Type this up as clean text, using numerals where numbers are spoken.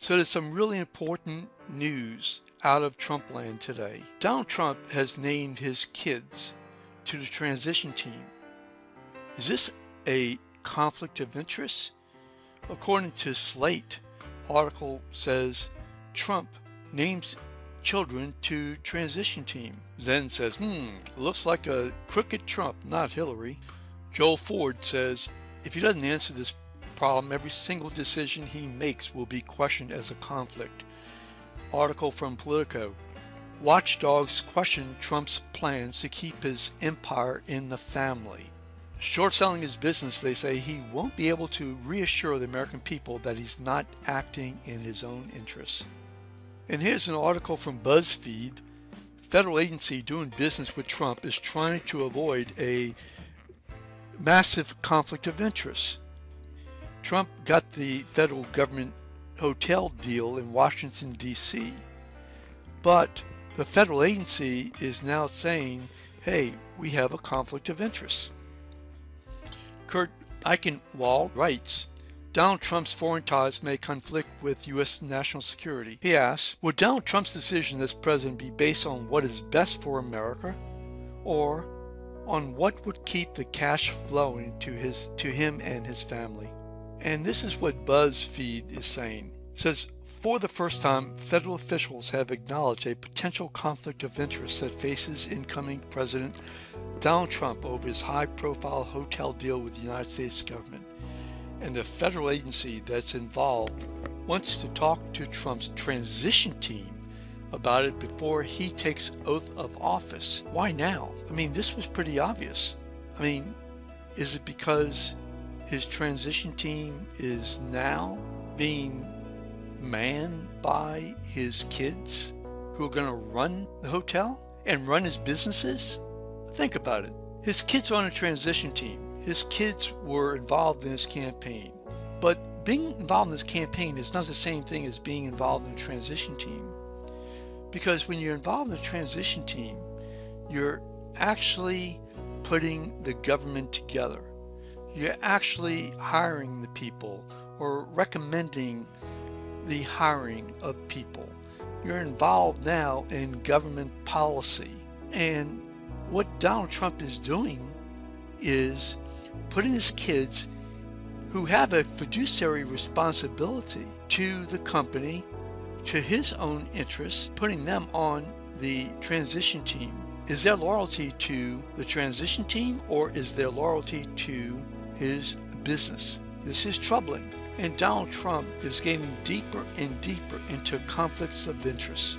So there's some really important news out of Trump land today. Donald Trump has named his kids to the transition team. Is this a conflict of interest? According to Slate, article says Trump names children to transition team. Zen says, looks like a crooked Trump, not Hillary. Joel Ford says, if he doesn't answer this problem, every single decision he makes will be questioned as a conflict. Article from Politico. Watchdogs question Trump's plans to keep his empire in the family. Short selling his business, they say he won't be able to reassure the American people that he's not acting in his own interests. And here's an article from BuzzFeed. Federal agency doing business with Trump is trying to avoid a massive conflict of interest. Trump got the federal government hotel deal in Washington, D.C., but the federal agency is now saying, hey, we have a conflict of interest. Kurt Eichenwald writes, Donald Trump's foreign ties may conflict with U.S. national security. He asks, would Donald Trump's decision as president be based on what is best for America, or on what would keep the cash flowing to him and his family? And this is what BuzzFeed is saying. It says, for the first time, federal officials have acknowledged a potential conflict of interest that faces incoming President Donald Trump over his high-profile hotel deal with the United States government. And the federal agency that's involved wants to talk to Trump's transition team about it before he takes oath of office. Why now? I mean, this was pretty obvious. I mean, is it because his transition team is now being manned by his kids who are going to run the hotel and run his businesses? Think about it. His kids are on a transition team. His kids were involved in his campaign. But being involved in this campaign is not the same thing as being involved in a transition team. Because when you're involved in a transition team, you're actually putting the government together. You're actually hiring the people or recommending the hiring of people. You're involved now in government policy. And what Donald Trump is doing is putting his kids who have a fiduciary responsibility to the company, to his own interests, putting them on the transition team. Is their loyalty to the transition team, or is their loyalty to his business? This is troubling, and Donald Trump is getting deeper and deeper into conflicts of interest.